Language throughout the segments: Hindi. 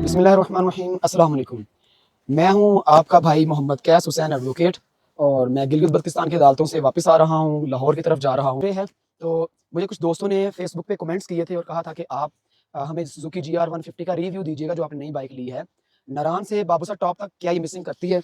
बिस्मिल्लाहिर्रहमानिर्रहीम, अस्सलाम वालेकुम। मैं हूं आपका भाई मोहम्मद कैस हुसैन एडवोकेट और मैं गिलगित बल्तिस्तान की अदालतों से वापस आ रहा हूं, लाहौर की तरफ जा रहा हूं। है तो मुझे कुछ दोस्तों ने फेसबुक पे कमेंट्स किए थे और कहा था कि आप हमें सुजुकी GR 150 का रिव्यू दीजिएगा जो आपने नई बाइक ली है। नारान से बाबूसा टॉप तक क्या ये मिसिंग करती है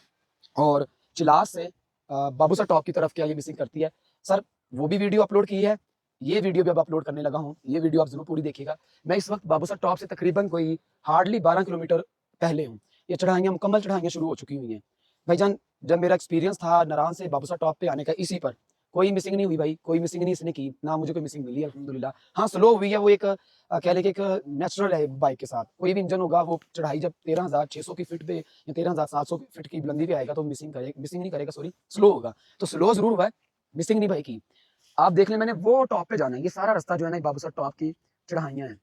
और चिलास से बाबूसा टॉप की तरफ क्या ये मिसिंग करती है। सर वो भी वीडियो अपलोड की है, ये वीडियो भी अब अपलोड करने लगा हूँ, ये वीडियो आप जरूर पूरी देखिएगा। मैं इस वक्त बाबूसा टॉप से तकरीबन कोई हार्डली 12 किलोमीटर पहले हूँ। ये चढ़ाइयाँ मुकम्मल चढ़ाइयाँ शुरू हो चुकी हुई हैं भाईजान। जब मेरा एक्सपीरियंस था नारान से बाबूसा टॉप पे आने का, इसी पर कोई मिसिंग नहीं हुई भाई, कोई मिसिंग नहीं इसने की, ना मुझे कोई मिसिंग मिली अल्हम्दुलिल्लाह। हाँ स्लो हुई है, वो एक कह लें कि एक नेचुरल है बाइक के साथ। कोई भी इंजन होगा वो चढ़ाई जब 13,600 की फीट पे या 13,700 फीट की बुलंदी पे आएगा तो मिसिंग नहीं करेगा, सॉरी स्लो होगा। तो स्लो जरूर हुआ है, मिसिंग नहीं भाई की। आप देख लें, मैंने वो टॉप पे जाना है, ये सारा रास्ता जो है ना बाबूसा टॉप की चढ़ाइयाँ हैं,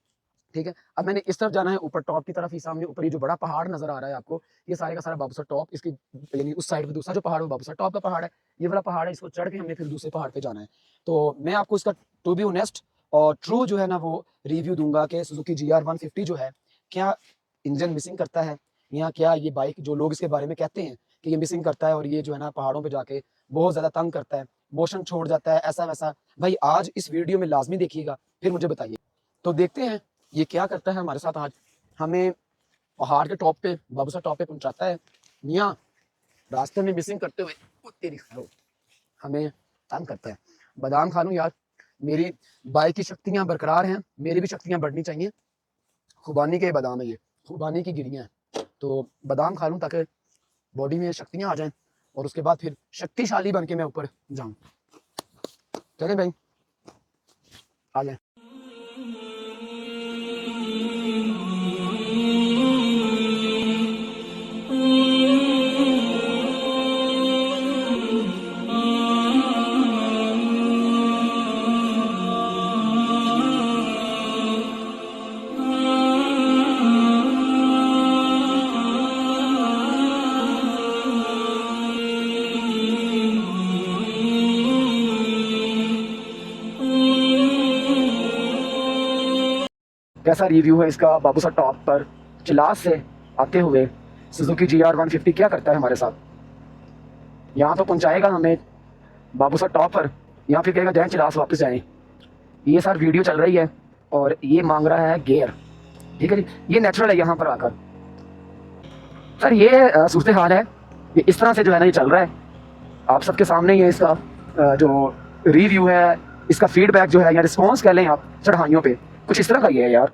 ठीक है। अब मैंने इस तरफ जाना है ऊपर टॉप की तरफ, ही सामने ऊपर ये जो बड़ा पहाड़ नजर आ रहा है आपको, ये सारे का सारा बाबूसा टॉप, इसकी यानी उस साइड पे दूसरा जो पहाड़ है वो बाबूसा टॉप का पहाड़ है। ये वाला पहाड़ है, इसको चढ़ के हमने फिर दूसरे पहाड़ पे जाना है। तो मैं आपको इसका टू बी ऑनेस्ट और ट्रू जो है ना वो रिव्यू दूंगा कि सुजुकी GR 150 जो है क्या इंजन मिसिंग करता है, या क्या ये बाइक जो लोग इसके बारे में कहते हैं कि ये मिसिंग करता है और ये जो है ना पहाड़ों पे जाके बहुत ज्यादा तंग करता है, मोशन छोड़ जाता है, ऐसा वैसा। भाई आज इस वीडियो में लाजमी देखिएगा, फिर मुझे बताइए। तो देखते हैं ये क्या करता है हमारे साथ। आज हमें पहाड़ के टॉप पे बाबूसा टॉप पे पहुंचाता है, मियाँ रास्ते में मिसिंग करते हुए ओ तेरी खैर हो, हमें तंग करता है। बादाम खा लूं यार, मेरी बाइक की शक्तियां बरकरार हैं, मेरी भी शक्तियां बढ़नी चाहिए। खुबानी के बादाम है ये, खुबानी की गिरियां हैं, तो बादाम खा लूं ताकि बॉडी में शक्तियां आ जाएं और उसके बाद फिर शक्तिशाली बन के मैं ऊपर जाऊं। चले भाई आ जाए। कैसा रिव्यू है इसका बाबूसा टॉप पर चिलास से आते हुए। सुजुकी GR 150 क्या करता है हमारे साथ, यहाँ तो पहुँचाएगा हमें बाबूसा टॉप पर, यहाँ फिर कहेगा जाए चिलास वापस जाएं। ये सर वीडियो चल रही है और ये मांग रहा है गियर, ठीक है जी। ये नेचुरल है यहाँ पर आकर। सर ये सूरत हाल है, ये इस तरह से जो है ना ये चल रहा है, आप सबके सामने ही है। इसका जो रिव्यू है, इसका फीडबैक जो है या रिस्पॉन्स कह लें आप चढ़ाइयों पे, कुछ इस तरह का ही है यार।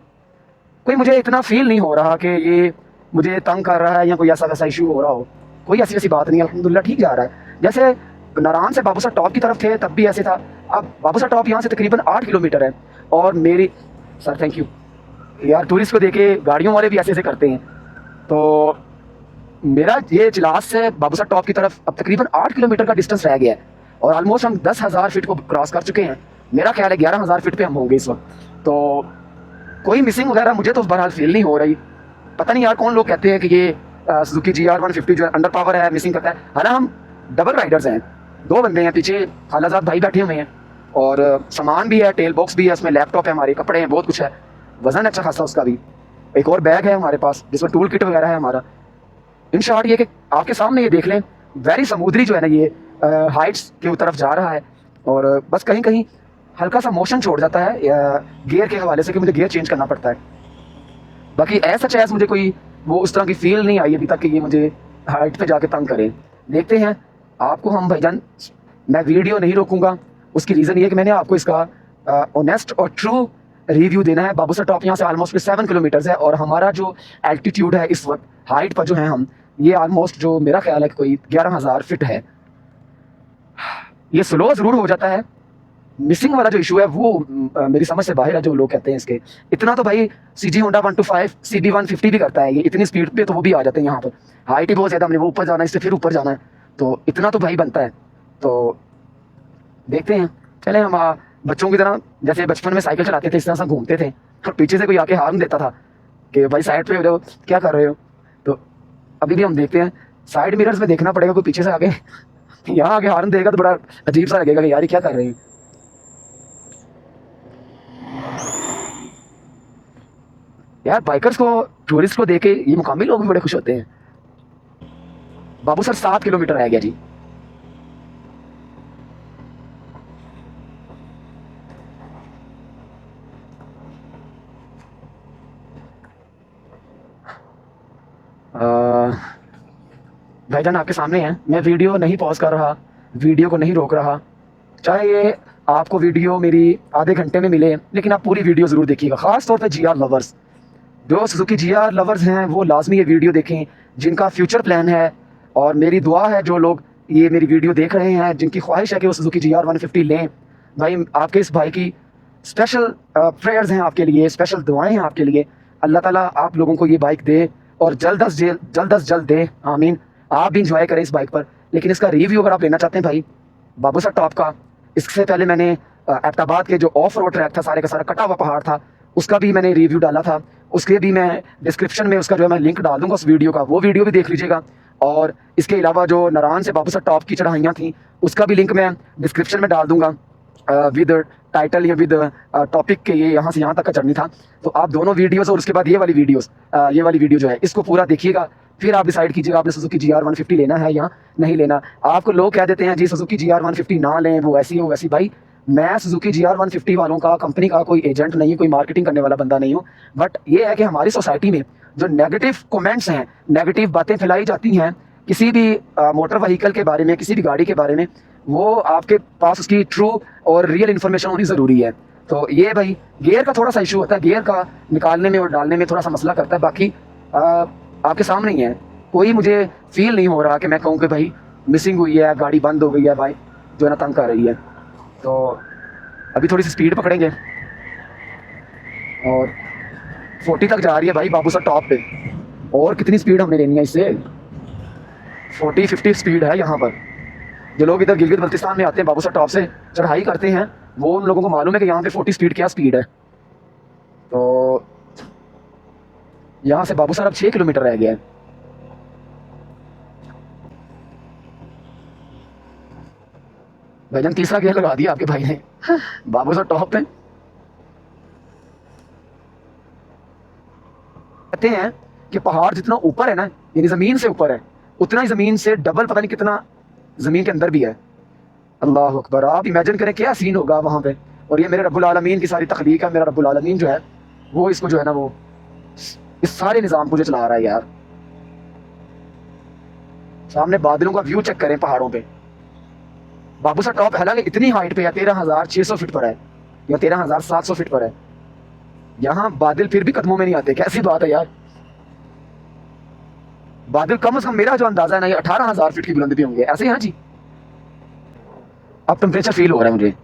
कोई मुझे इतना फील नहीं हो रहा कि ये मुझे तंग कर रहा है या कोई ऐसा वैसा इशू हो रहा हो, कोई ऐसी वैसी बात नहीं। अल्हम्दुलिल्लाह ठीक जा रहा है। जैसे नारायण से बाबूसा टॉप की तरफ थे तब भी ऐसे था, अब बाबूसा टॉप यहाँ से तकरीबन 8 किलोमीटर है। और मेरी सर थैंक यू यार, टूरिस्ट को देखे गाड़ियों वाले भी ऐसे ऐसे करते हैं। तो मेरा ये चिलास से बाबूसा टॉप की तरफ अब तकरीबन 8 किलोमीटर का डिस्टेंस रह गया है और ऑलमोस्ट हम 10,000 फीट को क्रॉस कर चुके हैं। मेरा ख्याल है 11,000 फीट पे हम होंगे इस वक्त। तो कोई मिसिंग वगैरह मुझे तो बहरहाल फील नहीं हो रही। पता नहीं यार कौन लोग कहते हैं कि ये सुजुकी GR 150 जो है अंडर पावर है, मिसिंग करता है। हालांकि हम डबल राइडर्स हैं, 2 बंदे हैं, पीछे खालाजाद भाई बैठे हुए हैं और सामान भी है, टेल बॉक्स भी है, उसमें लैपटॉप है, हमारे कपड़े हैं, बहुत कुछ है, वजन अच्छा खासा उसका भी। एक और बैग है हमारे पास जिसमें टूल किट वगैरह है हमारा। इन शॉर्ट ये कि आपके सामने ये देख लें, वेरी स्मूथली जो है ना ये हाइट्स की तरफ जा रहा है और बस कहीं कहीं हल्का सा मोशन छोड़ जाता है गियर के हवाले से कि मुझे गियर चेंज करना पड़ता है। बाकी ऐसा चैस मुझे कोई वो उस तरह की फील नहीं आई अभी तक कि ये मुझे हाइट पे जाके तंग करे। देखते हैं आपको हम भाईजान, मैं वीडियो नहीं रोकूंगा, उसकी रीज़न ये कि मैंने आपको इसका ऑनेस्ट और ट्रू रिव्यू देना है। बाबूसा टॉप यहाँ से ऑलमोस्ट 7 किलोमीटर्स है और हमारा जो एल्टीट्यूड है इस वक्त हाइट पर जो है हम, ये ऑलमोस्ट जो मेरा ख्याल है कि कोई 11,000 फीट है। ये स्लो ज़रूर हो जाता है, मिसिंग वाला जो इशू है वो मेरी समझ से बाहर है। जो लोग कहते हैं इसके इतना तो भाई CG Honda 125 CB 150 भी करता है, ये इतनी स्पीड पे तो वो भी आ जाते हैं यहाँ पर। हाइट ही बहुत ज़्यादा, हमने वो ऊपर जाना है, इससे फिर ऊपर जाना है, तो इतना तो भाई बनता है। तो देखते हैं, चले हम बच्चों की तरह जैसे बचपन में साइकिल चलाते थे इस तरह से घूमते थे और पीछे से कोई आके हार्न देता था कि भाई साइड पे हो जाओ, क्या कर रहे हो। तो अभी भी हम देखते हैं, साइड मिरर्स में देखना पड़ेगा, कोई पीछे से आके यहाँ आके हार्न देगा तो बड़ा अजीब सा लगेगा कि यार ये क्या कर रहे हैं। यार बाइकर्स को, टूरिस्ट को देखे ये मुकामी लोग भी बड़े खुश होते हैं। बाबू सर 7 किलोमीटर रह गया जी। भाईजान आपके सामने हैं, मैं वीडियो नहीं पॉज कर रहा, वीडियो को नहीं रोक रहा। चाहे ये आपको वीडियो मेरी आधे घंटे में मिले, लेकिन आप पूरी वीडियो ज़रूर देखिएगा। ख़ास तौर पे जीआर लवर्स, जो सुजुकी जीआर लवर्स हैं वो लाजमी ये वीडियो देखें, जिनका फ्यूचर प्लान है। और मेरी दुआ है जो लोग ये मेरी वीडियो देख रहे हैं, जिनकी ख्वाहिश है कि वो सुजुकी जीआर 150 लें, भाई आपके इस भाई की स्पेशल प्रेयर्स हैं आपके लिए, स्पेशल दुआएं हैं आपके लिए। अल्लाह ताला आप लोगों को ये बाइक दे और जल्द दे, आमीन। आप भी इंजॉय करें इस बाइक पर। लेकिन इसका रिव्यू अगर आप लेना चाहते हैं भाई बाबू सर टॉप का, इससे पहले मैंने एबटाबाद के जो ऑफ रोड ट्रैक था, सारे का सारा कटा हुआ पहाड़ था, उसका भी मैंने रिव्यू डाला था। उसके भी मैं डिस्क्रिप्शन में उसका जो है मैं लिंक डाल दूंगा उस वीडियो का, वो वीडियो भी देख लीजिएगा। और इसके अलावा जो नारायण से बाबू सर टॉप की चढ़ाइयाँ थी, उसका भी लिंक मैं डिस्क्रिप्शन में डाल दूंगा विद टाइटल या विद टॉपिक के, ये यहाँ से यहाँ तक का जर्नी था। तो आप दोनों वीडियोस और उसके बाद ये वाली वीडियो जो है इसको पूरा देखिएगा, फिर आप डिसाइड कीजिएगा आपने सुजुकी जीआर 150 लेना है या नहीं लेना। आपको लोग कह देते हैं जी सुजुकी जीआर 150 ना लें, वो ऐसी हो वैसी। भाई मैं सुजुकी जीआर 150 वालों का, कंपनी का कोई एजेंट नहीं, कोई मार्केटिंग करने वाला बंदा नहीं हूँ। बट ये है कि हमारी सोसाइटी में जो नेगेटिव कमेंट्स हैं, नेगेटिव बातें फैलाई जाती हैं किसी भी मोटर व्हीकल के बारे में, किसी भी गाड़ी के बारे में, वो आपके पास उसकी ट्रू और रियल इन्फॉर्मेशन होनी ज़रूरी है। तो ये भाई गियर का थोड़ा सा इशू होता है, गियर का निकालने में और डालने में थोड़ा सा मसला करता है। बाकी आपके सामने ही है, कोई मुझे फील नहीं हो रहा कि मैं कहूँ कि भाई मिसिंग हुई है, गाड़ी बंद हो गई है, भाई जो है ना तंग कर रही है। तो अभी थोड़ी सी स्पीड पकड़ेंगे और 40 तक जा रही है भाई बाबू सर टॉप पे। और कितनी स्पीड हमने लेनी है इससे? 40-50 स्पीड है यहाँ पर। जो लोग इधर गिलगित बल्तिस्तान में आते हैं बाबू सर टॉप से चढ़ाई करते हैं, वो उन लोगों को मालूम है कि यहाँ पे 40 स्पीड क्या स्पीड है। तो यहाँ से बाबू सर अब 6 किलोमीटर रह गया है। भाईजान तीसरा गियर लगा दिया आपके भाई ने बाबू सर टॉप पे। कहते हैं कि पहाड़ जितना ऊपर है ना, यानी जमीन से ऊपर है, उतना ही जमीन से डबल पता नहीं कितना जमीन के अंदर भी है। अल्लाह अकबर, आप इमेजिन करें क्या सीन होगा वहां पे। और ये मेरे रब्बुल आलमीन की सारी तख्लीक है, मेरा रब्बुल आलमीन जो है वो इसको जो है ना वो इस सारे निज़ाम को जो चला रहा है यार। सामने बादलों का व्यू चेक करें पहाड़ों पे। बाबू सर टॉप हालांकि इतनी हाइट पे है, 13,600 फीट पर है या 13,700 फीट पर है। यहाँ बादल फिर भी कदमों में नहीं आते, कैसी बात है यार। बादल कम से कम मेरा जो अंदाजा है ना, ये 18,000 फीट की बुलंदी पे होंगे, ऐसे हैं जी। अब टेम्परेचर फील हो रहा है मुझे।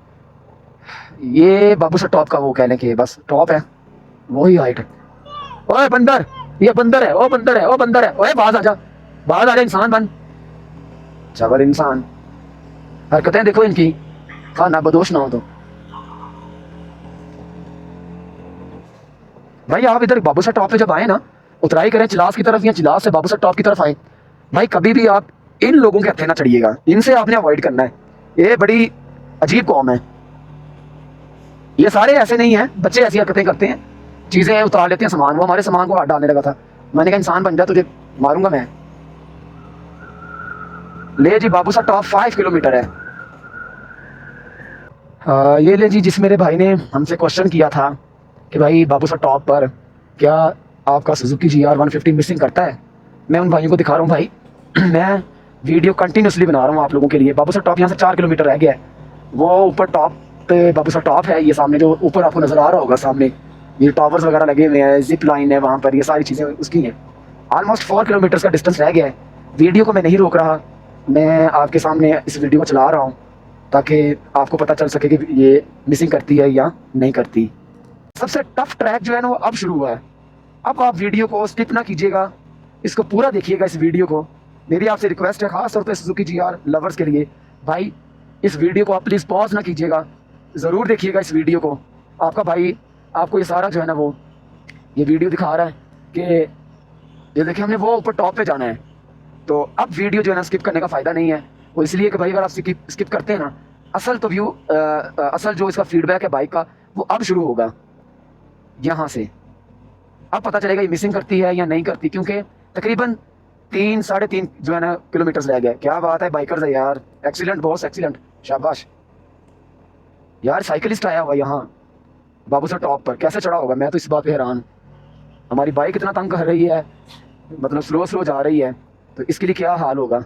ये बाबू सर टॉप का वो कह लें कि बस टॉप है, वही हाइट है। ओए बंदर, ये बंदर है, ओ बंदर है, ओ बंदर है, ओए बाहर आ जा इंसान बन। चबर इंसान, हरकतें देखो इनकी, खाना बदोश ना हो। तो भाई आप इधर बाबू सर टॉप पे जब आए ना, उतराई करें चिलास की तरफ या चिलास से बाबू सर टॉप की तरफ आए, भाई कभी भी आप इन लोगों के हथे ना चढ़िएगा, इनसे आपने अवॉइड करना है। ये बड़ी अजीब कौम है, ये सारे ऐसे नहीं हैं, बच्चे ऐसी हरकतें करते हैं, चीजें उतार लेते हैं सामान। वो हमारे सामान को हाथ डालने लगा था, मैंने कहा इंसान बन जा, तुझे मारूंगा मैं। ले जी बाबू सर टॉप 5 किलोमीटर है। ये ले जी, जिस मेरे भाई ने हमसे क्वेश्चन किया था कि भाई बाबू सर टॉप पर क्या आपका सुजुकी जीआर 150 मिसिंग करता है, मैं उन भाइयों को दिखा रहा हूँ भाई। मैं वीडियो कंटिन्यूसली बना रहा हूँ आप लोगों के लिए। बाबू सर टॉप यहाँ से 4 किलोमीटर रह गया है। वो ऊपर टॉप पे बाबू सर टॉप है, ये सामने जो ऊपर आपको नज़र आ रहा होगा, सामने ये टावर्स वगैरह लगे हुए हैं, जिप लाइन है वहाँ पर, ये सारी चीज़ें उसकी हैं। ऑलमोस्ट 4 किलोमीटर का डिस्टेंस रह गया है। वीडियो को मैं नहीं रोक रहा, मैं आपके सामने इस वीडियो को चला रहा हूँ ताकि आपको पता चल सके कि ये मिसिंग करती है या नहीं करती। सबसे टफ ट्रैक जो है ना वो अब शुरू हुआ है। अब आप वीडियो को स्किप ना कीजिएगा, इसको पूरा देखिएगा इस वीडियो को। मेरी आपसे रिक्वेस्ट है, खास तौर पे सुजुकी जीआर लवर्स के लिए, भाई इस वीडियो को आप प्लीज़ पॉज ना कीजिएगा, ज़रूर देखिएगा इस वीडियो को। आपका भाई आपको ये सारा जो है ना वो ये वीडियो दिखा रहा है कि ये देखिए हमने वो ऊपर टॉप पे जाना है। तो अब वीडियो जो है ना स्किप करने का फ़ायदा नहीं है, वो इसलिए कि भाई अगर आप स्किप करते हैं ना, असल तो व्यू असल जो इसका फीडबैक है बाइक का वो अब शुरू होगा यहाँ से। अब पता चलेगा ये मिसिंग करती है या नहीं करती, क्योंकि तकरीबन 3 साढ़े 3 जो है ना किलोमीटर रह गया। क्या बात है, बाइकर्स है यार, एक्सीलेंट बॉस एक्सीलेंट, शाबाश यार। साइकिलिस्ट आया हुआ यहाँ बाबू सर टॉप पर, कैसे चढ़ा होगा, मैं तो इस बात पे हैरान। हमारी बाइक इतना तंग कर रही है, मतलब स्लो स्लो जा रही है, तो इसके लिए क्या हाल होगा।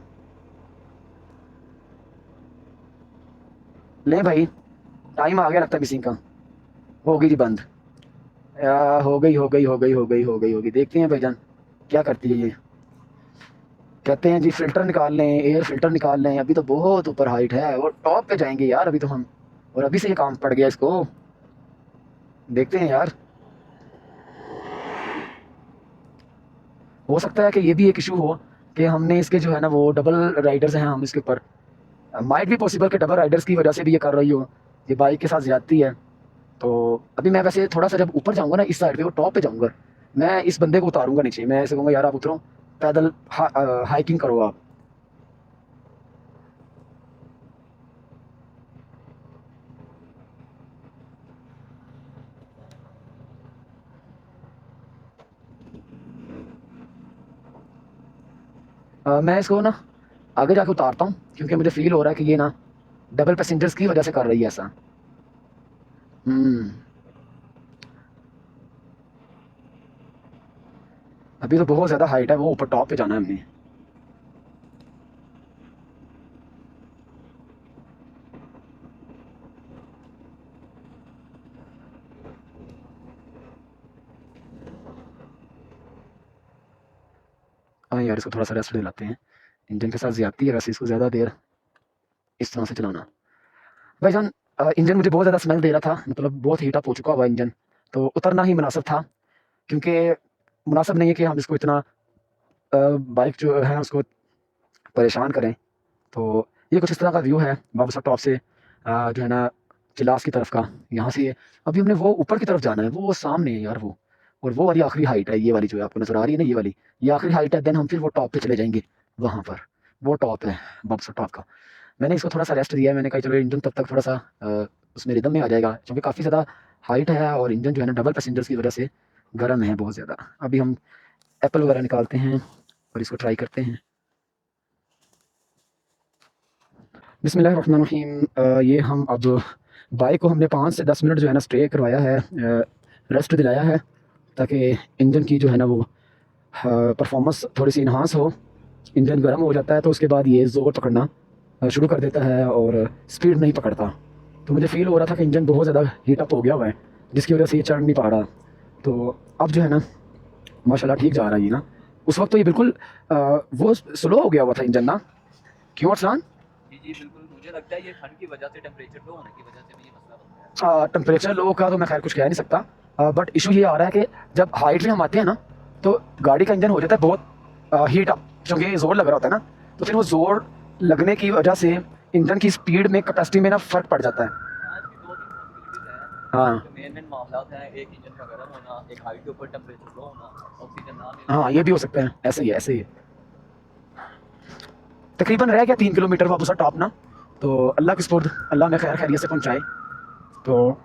ले भाई, टाइम आ गया लगता है मिसिंग का। होगी जी बंद, हो गई हो गई हो गई हो गई हो गई होगी। देखते हैं भाईजान क्या करती है ये। कहते हैं जी फिल्टर निकाल लें, एयर फिल्टर निकाल लें। अभी तो बहुत ऊपर हाइट है और टॉप पे जाएंगे यार अभी तो हम, और अभी से ये काम पड़ गया इसको। देखते हैं यार, हो सकता है कि ये भी एक इशू हो कि हमने इसके जो है ना वो डबल राइडर्स हैं हम इसके ऊपर। माइट भी पॉसिबल कि डबल राइडर्स की वजह से भी ये कर रही हो, ये बाइक के साथ ज्यादती है। तो अभी मैं वैसे थोड़ा सा जब ऊपर जाऊंगा ना इस साइड पे, वो टॉप पे जाऊंगा, मैं इस बंदे को उतारूंगा नीचे। मैं ऐसे कहूँगा यार आप उतरो, पैदल हाइकिंग करो आप। मैं इसको ना आगे जाके उतारता हूँ, क्योंकि मुझे फील हो रहा है कि ये ना डबल पैसेंजर्स की वजह से कर रही है ऐसा। हम्म, अभी तो बहुत ज़्यादा हाइट है, वो ऊपर टॉप पे जाना है हमने। हाँ यार, इसको थोड़ा सा रेस्ट दिलाते हैं। इंजन के साथ ज्यादती है वैसे इसको ज़्यादा देर इस तरह से चलाना। भाईजान इंजन मुझे बहुत ज़्यादा स्मेल दे रहा था, मतलब बहुत हीट अप हो चुका हुआ इंजन, तो उतरना ही मुनासिब था। क्योंकि मुनासिब नहीं है कि हम इसको इतना बाइक जो है उसको परेशान करें। तो ये कुछ इस तरह का व्यू है बाबू साहब टॉप से, जो है ना चिलास की तरफ का। यहाँ से अभी हमने वो ऊपर की तरफ जाना है, वो सामने है यार वो, और वो वाली आखिरी हाइट है, ये वाली जो है आपको नजर आ रही है ना, ये वाली ये आखिरी हाइट है। देन हम फिर वो टॉप पे चले जाएंगे, वहाँ पर वो टॉप है बाबू साहब टॉप का। मैंने इसको थोड़ा सा रेस्ट दिया है, मैंने कहा चलो इंजन तब तक थोड़ा सा उसमें रिदम में आ जाएगा, क्योंकि काफ़ी ज़्यादा हाइट है और इंजन जो है ना डबल पैसेंजर्स की वजह से गर्म है बहुत ज़्यादा। अभी हम एप्पल वगैरह निकालते हैं और इसको ट्राई करते हैं। बिस्मिल्लाहिर्रहमानिर्रहीम। ये हम अब बाइक को हमने 5 से 10 मिनट जो है ना स्टे करवाया है, रेस्ट दिलाया है, ताकि इंजन की जो है ना वो परफॉर्मेंस थोड़ी सी इन्हांस हो। इंजन गर्म हो जाता है तो उसके बाद ये ज़ोर पकड़ना शुरू कर देता है और स्पीड नहीं पकड़ता। तो मुझे फील हो रहा था कि इंजन बहुत ज़्यादा हीट अप हो गया हुआ है, जिसकी वजह से ये चढ़ नहीं पा रहा। तो अब जो है ना माशाल्लाह ठीक जा रहा है ये ना। उस वक्त तो ये बिल्कुल वो स्लो हो गया हुआ था इंजन ना, क्यों अरसलान? जी जी बिल्कुल, मुझे लगता है ये ठंड की वजह से, टेम्परेचर लो होने की वजह से भी ये मसला बन रहा है। टेम्परेचर लो का तो मैं खैर कुछ कह नहीं सकता, बट इशू ये आ रहा है कि जब हाइट में हम आते हैं ना तो गाड़ी का इंजन हो जाता है बहुत हीट अप, क्योंकि ज़ोर लग रहा होता है ना, तो फिर वो ज़ोर लगने की वजह से इंजन की स्पीड में कैपेसिटी में ना फ़र्क पड़ जाता है। हाँ, इसकी दो तीन पॉसिबिलिटीज हैं। हाँ जो मेन मेन मामला हैं, एक इंजन का गर्म होना, एक हाइट के ऊपर टेम्परेचर लो होना, ऑक्सीजन ना मिलना। हाँ, ये भी हो सकते हैं, ऐसे ही है ऐसे ही है। तकरीबन रह गया 3 किलोमीटर वापस टॉप ना, तो अल्लाह की सुपुर्द, अल्लाह में खैर खैरियत से पहुँचाए। तो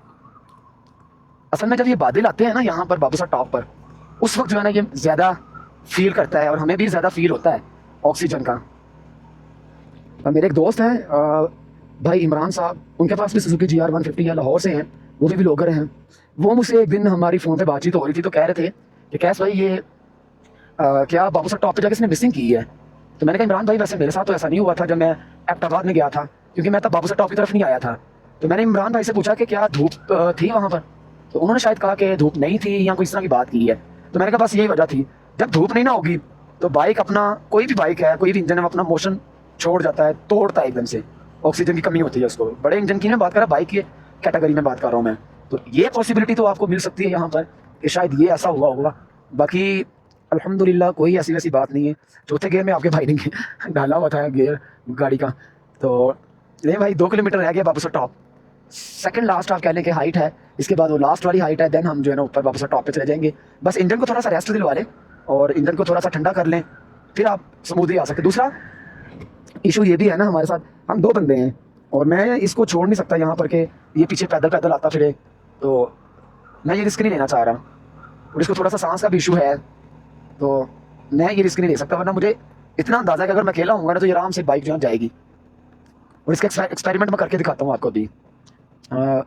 असल में जब ये बादल आते हैं ना यहाँ पर बाबूसा टॉप पर, उस वक्त जो है ना ये ज़्यादा फील करता है और हमें भी ज़्यादा फील होता है ऑक्सीजन का। मेरे एक दोस्त हैं भाई इमरान साहब, उनके पास भी सुजुकी GR 150 है, लाहौर से हैं, वो भी व्लॉगर हैं। वो मुझसे एक दिन हमारी फ़ोन पे बातचीत हो रही थी, तो कह रहे थे कि कैस भाई ये क्या बाबूसा टॉप पे जाके इसने मिसिंग की है। तो मैंने कहा इमरान भाई वैसे मेरे साथ तो ऐसा नहीं हुआ था जब मैं एबटाबाद में गया था, क्योंकि मैं तब बाबूसा टॉप की तरफ नहीं आया था। तो मैंने इमरान भाई से पूछा कि क्या धूप थी वहाँ पर, तो उन्होंने शायद कहा कि धूप नहीं थी या कोई इस तरह की बात की है। तो मैंने कहा बस यही वजह थी, जब धूप नहीं ना होगी तो बाइक अपना, कोई भी बाइक है कोई भी इंजन है अपना मोशन छोड़ जाता है, तोड़ता है एकदम से, ऑक्सीजन की कमी होती है उसको। बड़े इंजन की मैं बात कर रहा, बाइक की कैटेगरी में बात कर रहा हूँ मैं। तो ये पॉसिबिलिटी तो आपको मिल सकती है यहाँ पर कि शायद ये ऐसा हुआ होगा। बाकी अल्हम्दुलिल्लाह कोई ऐसी वैसी बात नहीं है। चौथे गियर में आपके भाई ने डाला हुआ था गियर गाड़ी का। तो ये भाई 2 किलोमीटर रह गया वापस टॉप, सेकंड लास्ट आप कह लें कि हाइट है, इसके बाद वो लास्ट वाली हाइट है। देन हम जो है ना ऊपर वापस टॉप पे चले जाएंगे। बस इंजन को थोड़ा सा रेस्ट दिलवा लें और इंजन को थोड़ा सा ठंडा कर लें, फिर आप स्मूथली आ सकते। दूसरा इशू ये भी है ना हमारे साथ, हम 2 बंदे हैं और मैं इसको छोड़ नहीं सकता यहाँ पर कि ये पीछे पैदल पैदल आता फिरे, तो मैं ये रिस्क नहीं लेना चाह रहा। और इसको थोड़ा सा सांस का भी इशू है, तो मैं ये रिस्क नहीं ले सकता, वरना मुझे इतना अंदाजा है कि अगर मैं अकेला हूँगा ना तो ये आराम से बाइक जो है जाएगी। और इसका एक्सपेरिमेंट मैं करके दिखाता हूँ आपको अभी। अ,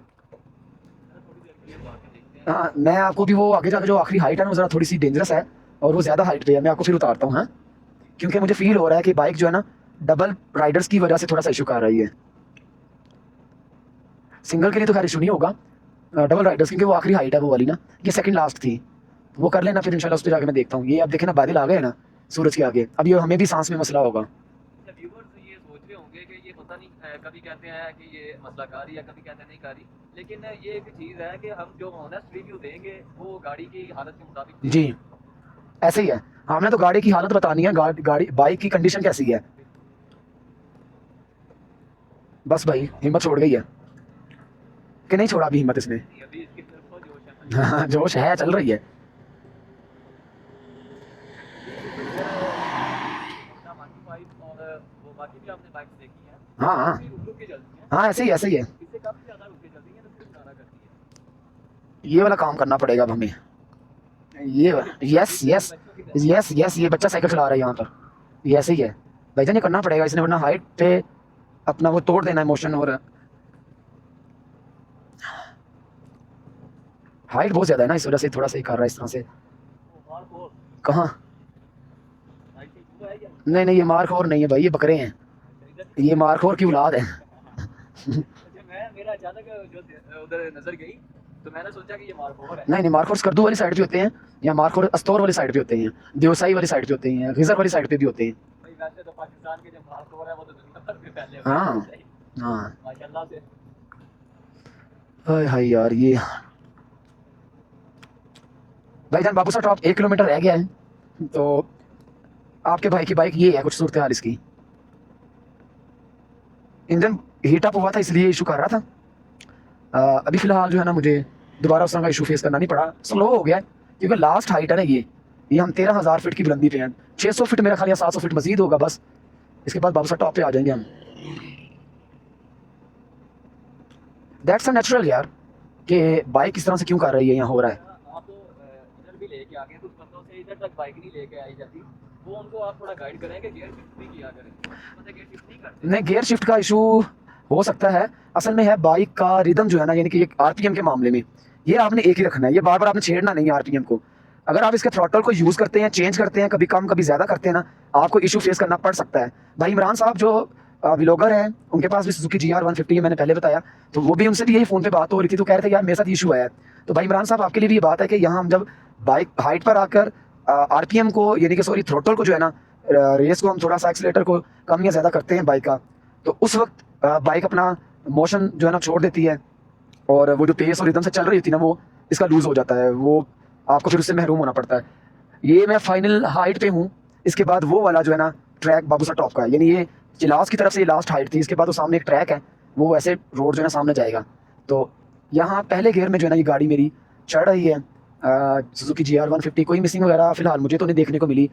हाँ, मैं आपको भी वो आगे जाकर जो आखिरी हाइट है ना वो ज़रा थोड़ी सी डेंजरस है और वो ज़्यादा हाइट पे है, मैं आपको फिर उतारता हूँ। हाँ, क्योंकि मुझे फील हो रहा है कि बाइक जो है ना डबल राइडर्स की वजह से थोड़ा सा इशू कर रही है। सिंगल के लिए तो खैर इशू नहीं होगा, डबल राइडर्स क्योंकि वो आखिरी हाइट है वो वाली ना, ये सेकंड लास्ट थी, वो कर लेना फिर इंशाल्लाह उस पर जाके मैं देखता हूँ। ये अब देखे ना बादल आ गए ना सूरज के आगे, अब ये हमें भी सांस में मसला होगा। अच्छा, व्यूअर्स ये सोच रहे होंगे कि ये पता नहीं कभी कहते हैं कि ये मसला कारी है, कभी कहते हैं नहीं कारी, लेकिन ये एक चीज़ है कि हम जो ऑनेस्ट रिव्यू देंगे वो गाड़ी की हालत के मुताबिक जी ऐसे ही है, हमने तो गाड़ी की हालत बतानी है, गाड़ी बाइक की कंडीशन कैसी है। बस भाई हिम्मत छोड़ गई है कि नहीं छोड़ा अभी हिम्मत इसने? नहीं, अभी इसकी तरफ तो जोश है। हाँ जोश है, चल रही है। होंडा मार्क 5 और वो बाकी भी आपने बाइक्स देखी हैं, हाँ हाँ काफी रुक रुक के चलती हैं, हाँ, ऐसे ही ऐसे ही है। इससे काफी ज्यादा रुक के चलती हैं तो फिर गाना करती है। ये वाला काम करना पड़ेगा अब हमें, ये यस यस यस यस, ये बच्चा साइकिल चला रहा है यहाँ पर, ये ऐसे ही है भाईजान, ये करना पड़ेगा इसने, वरना हाइट पे अपना वो तोड़ देना इमोशन। और हाइट बहुत ज्यादा है ना, इस वजह से थोड़ा सा ही कर रहा है इस तरह से। वो मार्क और कहाँ? आई थिंक वो है या नहीं नहीं, ये मारखोर नहीं है भाई, ये बकरे हैं, इधर। ये मारखोर की औलाद है। अच्छा, मेरा अचानक जो उधर नजर गई तो मैंने सोचा कि ये मार्क ओवर है। नहीं नहीं, मारखोर स्कर्दू वाली साइड पे होते हैं, या मारखोर अस्तौर वाली साइड पे होते हैं, देवसाई वाली साइड पे होते हैं, गिजर वाली साइड पे भी होते हैं। भाई वैसे तो पाकिस्तान के जो मार्क ओवर है वो तो दुनिया भर में फैले हुए हाँ हैं। हाँ, माशाल्लाह से। हाय हाय यार, ये भाईजान बाबू सा टॉप 1 किलोमीटर रह गया है, तो आपके भाई की बाइक ये है कुछ सूरत हाल इसकी। इंजन हीट अप हुआ था इसलिए इशू कर रहा था। अभी फिलहाल जो है ना मुझे दोबारा उस तरह का इशू फेस करना नहीं पड़ा, स्लो हो गया है, क्योंकि लास्ट हाइट है ना ये हम 13,000 फीट की बुलंदी पे हैं, 600 फीट मेरा ख्याल या 700 फीट मजीद होगा बस, इसके बाद बाबू सा टॉप पे आ जाएंगे हम। दैट्स अ नेचुरल यार, कि बाइक इस तरह से क्यों कर रही है, यहाँ हो रहा है। आप तो इधर भी लेके आ गए, कुछ बंदों से इधर तक बाइक नहीं लेके आई जाती, वो उनको आप थोड़ा गाइड करेंगे, गियर शिफ्ट भी किया करें, मतलब गियर शिफ्ट नहीं करते। नहीं, गियर शिफ्ट का इशू हो सकता है, असल में है बाइक का रिदम जो है ना, यानी कि आरपीएम के मामले में ये आपने एक ही रखना है, ये बार बार आपने छेड़ना नहीं है आरपीएम को। अगर आप इसके थ्रॉटल को यूज़ करते हैं, चेंज करते हैं, कभी कम कभी ज़्यादा करते हैं ना, आपको इशू फेस करना पड़ सकता है। भाई इमरान साहब जो व्लॉगर हैं, उनके पास भी सुजुकी GR 150 है, मैंने पहले बताया, तो वो भी उनसे भी यही फ़ोन पे बात हो रही थी, तो कह रहे थे यार मेरे साथ इशू आया है। तो भाई इमरान साहब आपके लिए भी ये बात है कि यहाँ हम जब बाइक हाइट पर आकर आरपीएम को, यानी कि सॉरी थ्रॉटल को जो है ना, रेस को हम थोड़ा सा एक्सीलेटर को कम या ज़्यादा करते हैं बाइक का, तो उस वक्त बाइक अपना मोशन जो है ना छोड़ देती है, और वो जो पेस और रिदम से चल रही होती है ना, वो इसका लूज़ हो जाता है, वो आपको फिर उससे महरूम होना पड़ता है। ये मैं फाइनल हाइट पे हूँ, इसके बाद वो वाला जो है ना ट्रैक बाबू सा टॉप का है, यानी ये चिलास की तरफ से ये लास्ट हाइट थी, इसके बाद वो सामने एक ट्रैक है, वो ऐसे रोड जो है ना सामने जाएगा। तो यहाँ पहले गेयर में जो है ना ये गाड़ी मेरी चढ़ रही है, सुजुकी GR 150, कोई मिसिंग वगैरह फिलहाल मुझे तो नहीं देखने को मिली।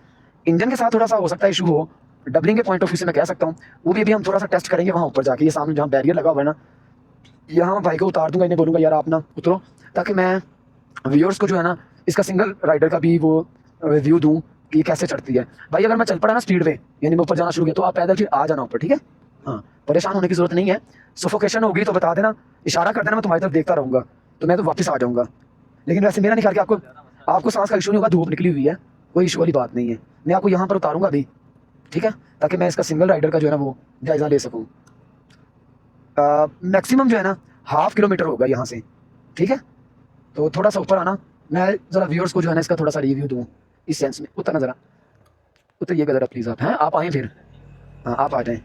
इंजन के साथ थोड़ा सा हो सकता है इशू हो, डबलिंग के पॉइंट ऑफ व्यू से मैं कह सकता हूँ, वो भी अभी हम थोड़ा सा टेस्ट करेंगे वहाँ ऊपर जाके, ये सामने जहाँ बैरियर लगा हुआ है ना, यहाँ भाई को उतार दूंगा, इन्हें बोलूँगा यार आप ना उतरो, ताकि मैं व्यूअर्स को जो है ना इसका सिंगल राइडर का भी वो रिव्यू दूँ कि कैसे चढ़ती है। भाई अगर मैं चल पड़ा ना स्पीड वे, यानी मैं ऊपर जाना शुरू किया, तो आप पैदल फिर आ जाना ऊपर, ठीक है? हाँ, परेशान होने की जरूरत नहीं है, सफोकेशन होगी तो बता देना, इशारा कर देना, मैं तुम्हारी तरफ देखता रहूँगा, तो मैं तो वापस आ जाऊँगा। लेकिन वैसे मेरा नहीं ख्याल कि आपको सांस का इशू नहीं होगा, धूप निकली हुई है, कोई इशू वाली बात नहीं है। मैं आपको यहाँ पर उतारूँगा अभी, ठीक है, ताकि मैं इसका सिंगल राइडर का जो है ना वो जायज़ा ले सकूँ। मैक्सिमम जो है ना 1/2 किलोमीटर होगा यहाँ से, ठीक है? तो थोड़ा सा ऊपर आना, मैं ज़रा व्यूअर्स को जो है ना इसका थोड़ा सा रिव्यू दूँ इस सेंस में। उतरना ज़रा, उतरिएगा ज़रा प्लीज़ आप, हैं आप आएँ फिर, हाँ आप आ जाएँ।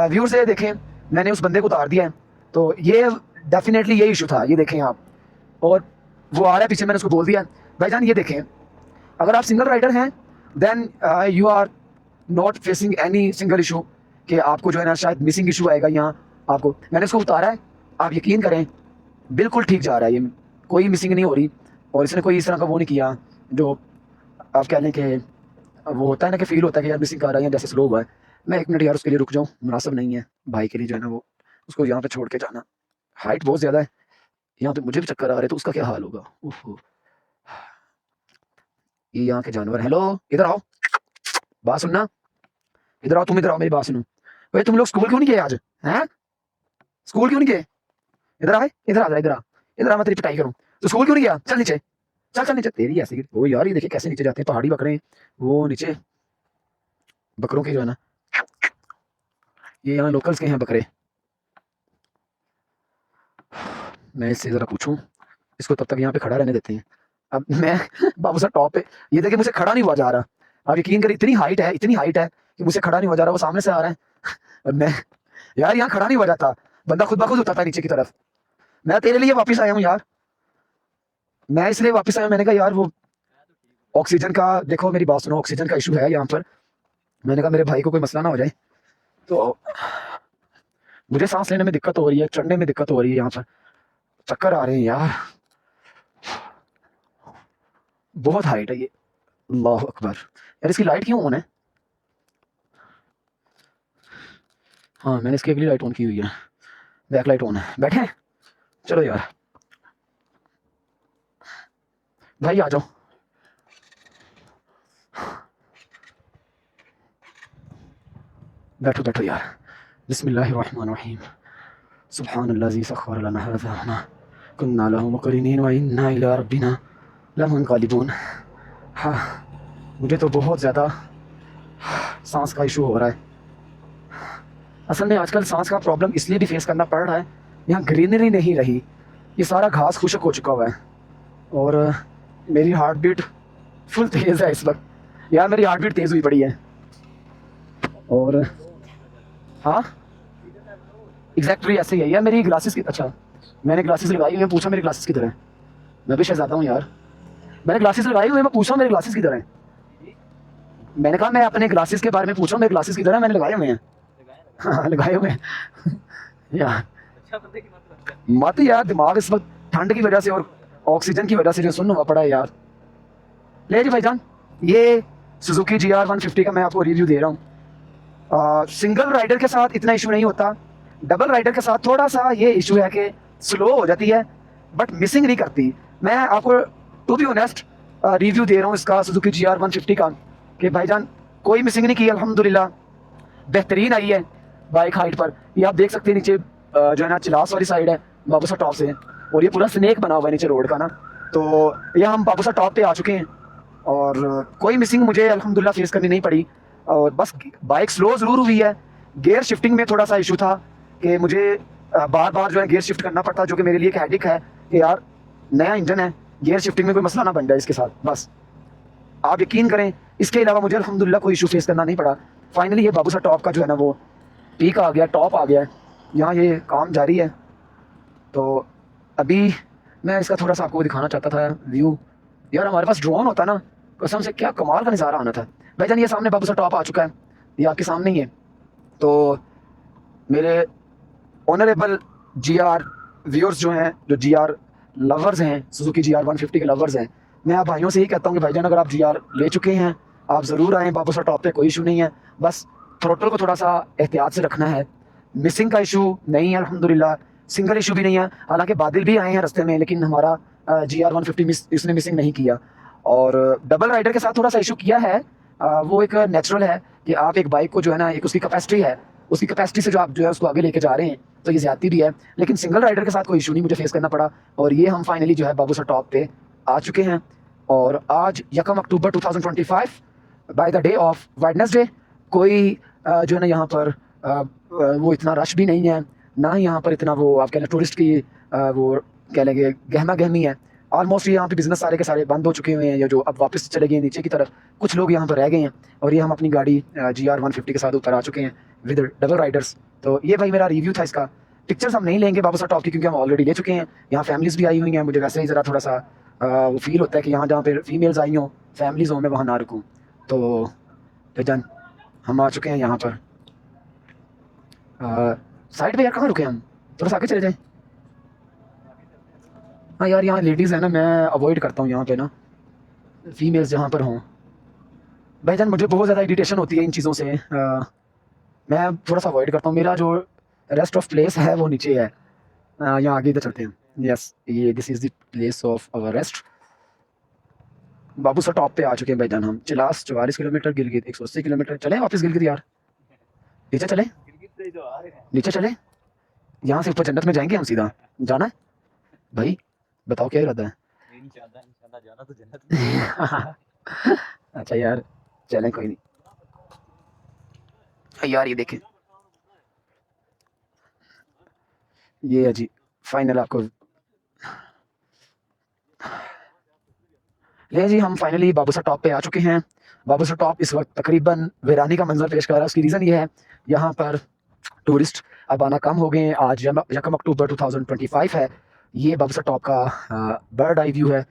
व्यूअर्स से देखें, मैंने उस बंदे को उतार दिया है, तो ये डेफिनेटली ये इशू था, ये देखें आप, और वो आ रहा है पीछे, मैंने उसको बोल दिया भाईजान ये देखें, अगर आप सिंगल राइडर हैं then you are not facing any single issue, कि आपको जो है ना शायद मिसिंग इशू आएगा यहाँ आपको। मैंने उसको उतारा है, आप यकीन करें बिल्कुल ठीक जा रहा है, ये कोई मिसिंग नहीं हो रही, और इसने कोई इस तरह का वो नहीं किया जो आप कह लें कि वो होता है ना कि फील होता है कि यार मिसिंग कर रहा है, जैसे स्लो हुआ है। मैं 1 मिनट यार उसके लिए रुक जाऊँ, मुनासिब नहीं है भाई के लिए जो है ना वो उसको यहाँ पे छोड़ के जाना, हाइट बहुत ज़्यादा है, यहाँ पे मुझे भी चक्कर आ रहे हैं, तो उसका क्या हाल होगा। ओहो, ये यहाँ के जानवर। हेलो, इधर आओ, बात सुनना, इधर आओ, तुम इधर आओ, मेरी बात सुनो। भाई तुम लोग स्कूल क्यों नहीं गए आज? हैं, स्कूल क्यों नहीं गए? इधर आए, इधर आ जा, इधर आ, इधर आ, मैं तेरी पिटाई करूँ। तो स्कूल क्यों नहीं गया? चल नीचे, चल चल नीचे। तेरी ऐसी ओ यार, ये देखिए कैसे नीचे जाते हैं पहाड़ी बकरे, वो नीचे बकरों के जो है ना, ये यहाँ लोकल्स के हैं बकरे। मैं इससे जरा पूछूं, इसको तब तक यहाँ पे खड़ा रहने देते हैं। अब मैं बाबू साहब टॉप पे, ये देखिए मुझसे खड़ा नहीं हुआ जा रहा। आप यकीन करिए, इतनी हाइट है, इतनी हाइट है कि मुझसे खड़ा नहीं हुआ जा रहा, वो सामने से आ रहा है। और मैं यार यहाँ खड़ा नहीं हुआ जाता, बंदा खुद ब खुद उतरता है नीचे की तरफ। मैं तेरे लिए वापस आया हूँ यार, मैं इसलिए वापस आया हूं, मैंने कहा यार वो ऑक्सीजन का, देखो मेरी बात सुनो, ऑक्सीजन का इशू है यहाँ पर। मैंने कहा मेरे भाई को कोई मसला ना हो जाए, तो मुझे सांस लेने में दिक्कत हो रही है, चढ़ने में दिक्कत हो रही है, यहाँ पर चक्कर आ रहे हैं यार, बहुत हाइट है ये। अल्लाह अकबर, यार इसकी लाइट क्यों ऑन है? हाँ मैंने इसकी अगली लाइट ऑन की हुई है, बैक लाइट ऑन है। बैठे, चलो यार भाई आ जाओ। बैठो बैठो यार। बिस्मिल्लाहिर्रहमानिर्रहीम। सुब्हानल्लाज़ी सख्खर लना हाज़ा वमा कुन्ना लहू मुक़रिनीन व इन्ना इला रब्बिना लमुनक़लिबून। हाँ, मुझे तो बहुत ज़्यादा सांस का इशू हो रहा है। असल में आजकल सांस का प्रॉब्लम इसलिए भी फेस करना पड़ रहा है, यहाँ ग्रीनरी नहीं रही, ये सारा घास खुश्क हो चुका हुआ है। और मेरी हार्ट बीट फुल तेज़ है इस वक्त यार, मेरी हार्ट बीट तेज़ हुई पड़ी है। और हाँ एग्जैक्टली ऐसे ही है यार। मेरी ग्लासेस की, अच्छा मैंने ग्लासेस लगाई हुई है, पूछा मेरी ग्लासेस किधर है? मैं भी शहजादा हूँ यार, मैंने ग्लासेस लगाई हुई है, मैं पूछा मेरे ग्लासेस किधर है? मैंने कहा मैं अपने ग्लासेस के बारे में पूछा, मेरे ग्लासेस किधर है? मैंने लगाए हुए हैं। हाँ लगाए हुए हैं यार। अच्छा बंदे की मत लगता है। मत यार, दिमाग इस वक्त ठंड की वजह से और ऑक्सीजन की वजह से जो सुन्न हुआ पड़ा है यार। ले जी भाईजान, ये सुजुकी GR 150 का मैं आपको रिव्यू दे रहा हूँ। सिंगल राइडर के साथ इतना इशू नहीं होता, डबल राइडर के साथ थोड़ा सा ये इशू है कि स्लो हो जाती है, बट मिसिंग नहीं करती। मैं आपको टू बी ऑनेस्ट रिव्यू दे रहा हूँ इसका सुजुकी GR 150 का, कि भाईजान कोई मिसिंग नहीं की, अल्हम्दुलिल्लाह बेहतरीन आई है बाइक हाइट पर। ये आप देख सकते हैं नीचे जो है ना चिलास वाली साइड है बाबूसा टॉप से, और ये पूरा स्नेक बना हुआ है नीचे रोड का ना। तो ये हम बाबूसा टॉप पे आ चुके हैं और कोई मिसिंग मुझे अल्हम्दुलिल्लाह फेस करनी नहीं पड़ी। और बस बाइक स्लो ज़रूर हुई है, गियर शिफ्टिंग में थोड़ा सा इशू था कि मुझे बार बार जो है गियर शिफ्ट करना पड़ता, जो कि मेरे लिए एक हैडिक है कि यार नया इंजन है, गियर शिफ्टिंग में कोई मसला ना बन जाए इसके साथ। बस आप यकीन करें, इसके अलावा मुझे अल्हम्दुलिल्लाह कोई इशू फेस करना नहीं पड़ा। फाइनली ये बाबूसा टॉप का जो है ना वो पीक आ गया, टॉप आ गया है, यहाँ ये काम जारी है। तो अभी मैं इसका थोड़ा सा आपको दिखाना चाहता था व्यू। यार हमारे पास ड्रोन होता ना, कसम से क्या कमाल का नज़ारा आना था। भाईजान ये सामने बाबूसा टॉप आ चुका है, ये आपके सामने ही है। तो मेरे ऑनरेबल GR व्यूअर्स जो हैं, जो GR लवर्स हैं, सुजुकी GR 150 के लवर्स हैं, मैं आप भाइयों से ही कहता हूँ कि भाईजान अगर आप GR ले चुके हैं आप ज़रूर आएँ बाबूसा टॉप पे, कोई इशू नहीं है। बस थ्रोटल को थोड़ा सा एहतियात से रखना है। मिसिंग का इशू नहीं है अल्हम्दुलिल्लाह, सिंगल इशू भी नहीं है। हालांकि बादल भी आए हैं रास्ते में, लेकिन हमारा GR 150 इसने मिसिंग नहीं किया। और डबल राइडर के साथ थोड़ा सा इशू किया है, वो एक नेचुरल है कि आप एक बाइक को जो है ना, एक उसकी कैपेसिटी है, उसकी कैपेसिटी से जो आप जो है उसको आगे लेके जा रहे हैं, तो ये ज़्यादती भी है। लेकिन सिंगल राइडर के साथ कोई इशू नहीं मुझे फेस करना पड़ा। और ये हम फाइनली जो है बाबूसा टॉप पे आ चुके हैं। और आज 1 अक्टूबर 2025 by the day of Wednesday, कोई जो है ना यहाँ पर वो इतना रश भी नहीं है, ना ही यहाँ पर इतना वो आप कह लें टूरिस्ट की वो कह लेंगे गहमा गहमी है। ऑलमोस्ट यहाँ पे बिजनेस सारे के सारे बंद हो चुके हुए हैं, या जो अब वापस चले गए हैं नीचे की तरफ, कुछ लोग यहाँ पर रह गए हैं। और ये हम अपनी गाड़ी GR 150 के साथ ऊपर आ चुके हैं विद डबल राइडर्स। तो ये भाई मेरा रिव्यू था इसका। पिक्चर्स हम नहीं लेंगे बाबूसा टॉप की, क्योंकि हम ऑलरेडी ले चुके हैं। यहाँ फैमिलीज़ भी आई हुई हैं, मुझे वैसे ही ज़रा थोड़ा सा वो फील होता है कि यहाँ जहाँ पे फीमेल्स आई हों, फैमिलीज़ हों, मैं वहाँ ना रुकूँ। तो भाईजान हम आ चुके हैं यहाँ पर साइड पे। यार कहाँ रुके हम, थोड़ा सा आगे चले जाएँ। हाँ यार यहाँ लेडीज़ है ना, मैं अवॉइड करता हूँ यहाँ पे ना फीमेल्स जहाँ पर हों। भाईजान मुझे बहुत ज़्यादा इरिटेशन होती है इन चीज़ों से, मैं थोड़ा सा अवॉइड करता हूँ। मेरा जो रेस्ट ऑफ प्लेस है वो नीचे है, यहाँ आगे इधर चलते हैं। यस, ये this is the place of our rest. Babu sir top पे आ चुके हैं भाईजान हम। Chilas 44 kilometre, Gilgit 180 kilometre. चले वापस गिलगित यार, नीचे चले, गिलगित से जो आ रहे हैं नीचे चले, यहाँ से ऊपर जन्नत में जाएंगे हम सीधा। जाना है भाई, बताओ क्या इरादा है? इंशाल्लाह जाना तो जन्नत में। अच्छा यार चलें, कोई नहीं यार। ये देखें, ये है जी फाइनल। आपको ले जी, हम फाइनली बाबूसर टॉप पे आ चुके हैं। बाबूसर टॉप इस वक्त तकरीबन वीरानी का मंजर पेश कर रहा है। उसकी रीज़न ये है, यहाँ पर टूरिस्ट अब आना कम हो गए हैं। आज यकम अक्टूबर 2025 है। ये बाबूसर टॉप का बर्ड आई व्यू है,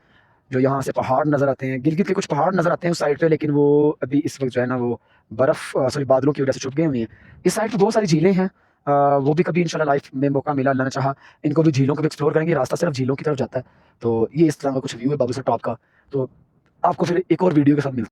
जो यहाँ से पहाड़ नज़र आते हैं। गिलगित के कुछ पहाड़ नज़र आते हैं उस साइड पे, लेकिन वो अभी इस वक्त जो है ना वो बर्फ़ सॉरी बादलों की वजह से छुप गए हुए हैं। इस साइड पे बहुत सारी झीलें हैं, वो भी कभी इंशाल्लाह लाइफ में मौका मिला, अल्लाह ने चाहा, इनको भी झीलों को भी एक्सप्लोर करेंगे। रास्ता सिर्फ झीलों की तरफ जाता है। तो ये इस तरह का कुछ व्यू है बाबूसर टॉप का। तो आपको फिर एक और वीडियो के साथ मिलते हैं।